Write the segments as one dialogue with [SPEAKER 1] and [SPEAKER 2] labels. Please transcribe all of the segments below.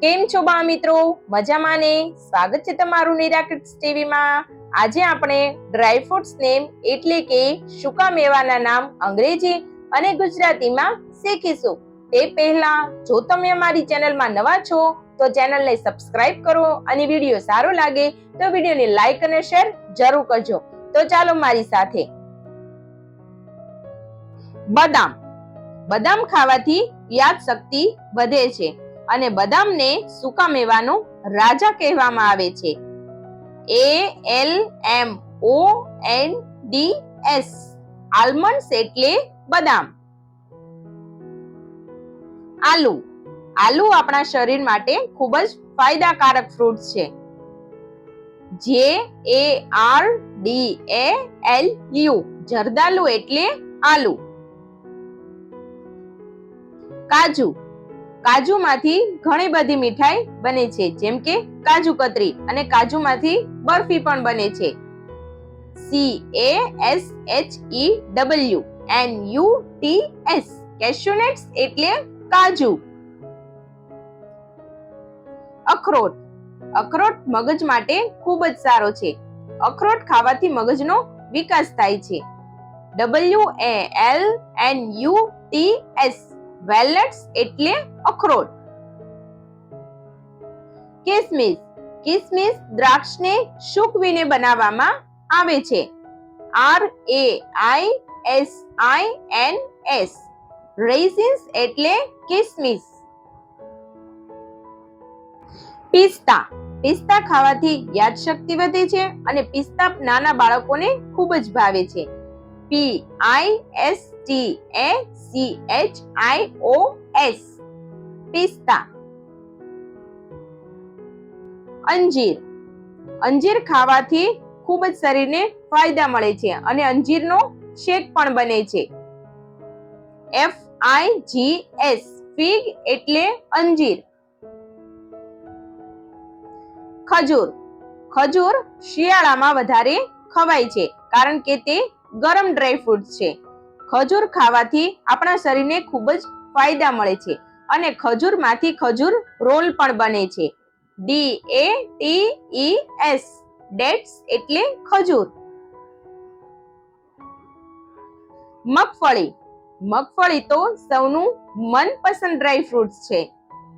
[SPEAKER 1] કેમ છો બા મિત્રો? મજામાં ને? સ્વાગત છે તમારું નિરા કિડ્સ ટીવી માં। આજે આપણે ડ્રાય ફ્રૂટ્સ નેમ એટલે કે સૂકા મેવાના નામ અંગ્રેજી અને ગુજરાતીમાં શીખીશું। તે પહેલા જો તમે અમારી ચેનલમાં નવા છો તો ચેનલને સબસ્ક્રાઇબ કરો અને વિડીયો સારો લાગે તો વિડીયોને લાઈક અને શેર જરૂર કરજો। તો ચાલો મારી સાથે। બદામ। બદામ ખાવાથી યાદ શક્તિ વધે છે અને બદામને સૂકા મેવાનો રાજા કહેવામાં આવે છે। ALMONDS આલ્મન્ડ્સ એટલે બદામ। આલુ। આલુ આપણા શરીર માટે ખૂબ જ ફાયદાકારક ફ્રૂટ છે। JARDALU જરદાલુ એટલે આલુ। કાજુ। કાજુમાંથી ઘણી બધી મીઠાઈ બને છે, જેમ કે કાજુ કતરી, અને કાજુમાંથી બરફી પણ બને છે। CASHEWNUTS કેશ્યુનટ્સ એટલે કાજુ। અખરોટ। અખરોટ મગજ માટે ખૂબ જ સારો છે। અખરોટ ખાવાથી મગજનો વિકાસ થાય છે। WALNUTS વેલનટ્સ એટલે અખરોટ। કિસમિસ। કિસમિસ દ્રાક્ષને સૂકવીને બનાવવામાં આવે છે। RAISINS રેઝિન્સ એટલે કિસમિસ। પિસ્તા। પિસ્તા ખાવાથી યાદશક્તિ વધે છે અને પિસ્તા નાના બાળકોને ખૂબ જ ભાવે છે। PISTACHIOS પિસ્તા। અંજીર। અંજીર ખાવાથી ખૂબ જ શરીરને ફાયદા મળે છે અને અંજીરનો શેક પણ બને છે। FIGS ફિગ એટલે અંજીર। ખજૂર। ખજૂર શિયાળામાં વધારે ખવાય છે કારણ કે તે ગરમ ડ્રાય ફ્રૂટ છે। ખજૂર ખાવાથી આપણા શરીરને ખૂબ જ ફાયદા મળે છે અને ખજૂરમાંથી ખજૂર રોલ પણ બને છે। DATES ડેટ્સ એટલે ખજૂર। મગફળી। મગફળી તો સૌનું મનપસંદ ડ્રાય ફ્રૂટ છે।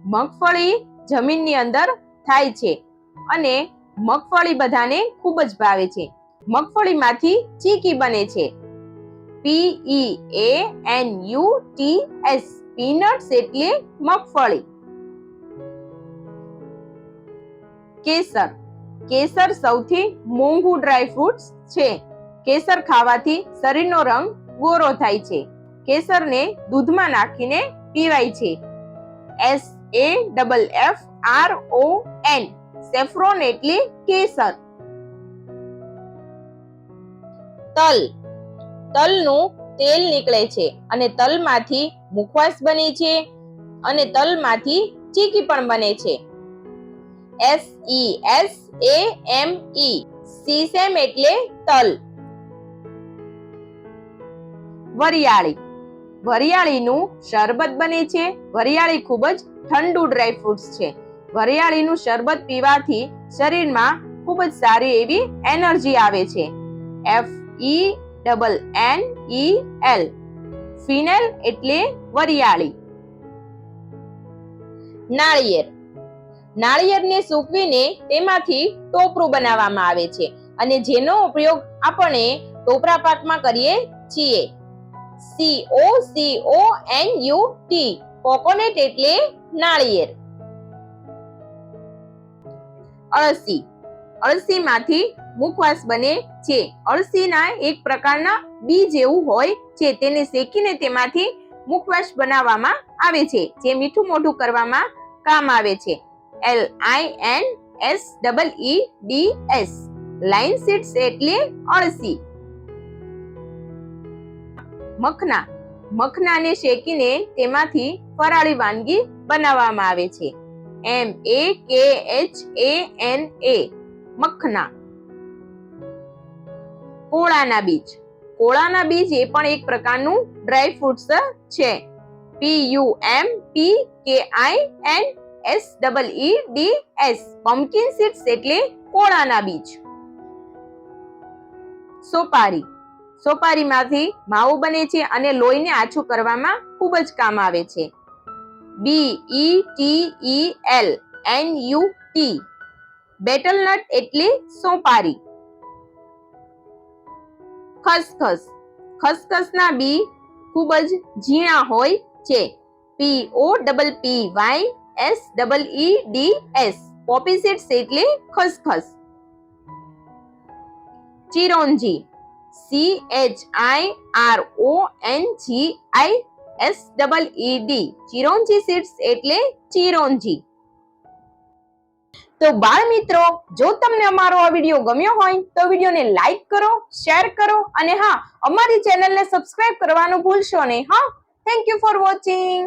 [SPEAKER 1] મગફળી જમીનની અંદર થાય છે અને મગફળી બધાને ખૂબ જ ભાવે છે। મગફળીમાંથી ચીકી બને છે। PEANUTS પીનટ્સ એટલે મગફળી। કેસર। કેસર સૌથી મોંઘું ડ્રાય ફ્રૂટ છે। કેસર ખાવાથી શરીરનો રંગ ગોરો થાય છે। કેસરને દૂધમાં નાખીને પીવાય છે। SAFFRON સેફ્રોન એટલે કેસર। તલ। તલનું તેલ નીકળે છે અને તલમાંથી મુખવાસ બને છે અને તલમાંથી ચીકી પણ બને છે। SESAME સીસેમ એટલે તલ। વરિયાળી। વરિયાળીનું શરબત બને છે। વરિયાળી ખૂબ જ ઠંડુ ડ્રાય ફ્રૂટ છે। વરિયાળીનું શરબત પીવાથી શરીરમાં ખૂબ જ સારી એવી એનર્જી આવે છે। FENNEL ફિનેલ એટલે વરિયાળી। નાળિયેર। નાળિયેરને સૂકવીને તેમાંથી ટોપરું બનાવવામાં આવે છે અને જેનો ઉપયોગ આપણે ટોપરા પાકમાં કરીએ છીએ। COCONUT કોકોનટ એટલે નાળિયેર। અળસી। અળસીમાંથી મુખવાસ બને છે। અળસીના એક પ્રકારના બીજ એવું હોય છે, તેને શેકીને તેમાંથી મુખવાસ બનાવવામાં આવે છે, જે મીઠું મોઢું કરવામાં કામ આવે છે। LINSEEDS લાઇન સીડ્સ એટલે અળસી। મખના। મખનાને શેકીને તેમાંથી ફરાળી વાનગી બનાવવામાં આવે છે। MAKHANA મખના। કોળાના બીજ। કોળાના બીજ એ પણ એક પ્રકારનું ડ્રાય ફ્રૂટ્સ છે। PUMPKINS SEEDS પમ્પકિન સીડ્સ એટલે કોળાના બીજ. સોપારી. સોપારીમાંથી માવો બને છે અને લોહીને આછું કરવામાં ખૂબ જ કામ આવે છે. BETTLNUT બેટલનટ એટલે સોપારી. ખસખસ. ખસખસના બી ખૂબ જ ઝીણા હોય છે. POPPYSEEDS પોપી સીડ્સ એટલે ખસખસ. ચિરોંજી. CHIRONGISEED ચિરોંજી સીડ્સ એટલે ચિરોંજી. તો બાળ મિત્રો, જો તમને અમારો આ વિડીયો ગમ્યો હોય તો વિડીયોને લાઈક કરો, શેર કરો અને હા, અમારી ચેનલને સબસ્ક્રાઇબ કરવાનું ભૂલશો નહીં. હા, થેન્ક યુ ફોર વોચિંગ.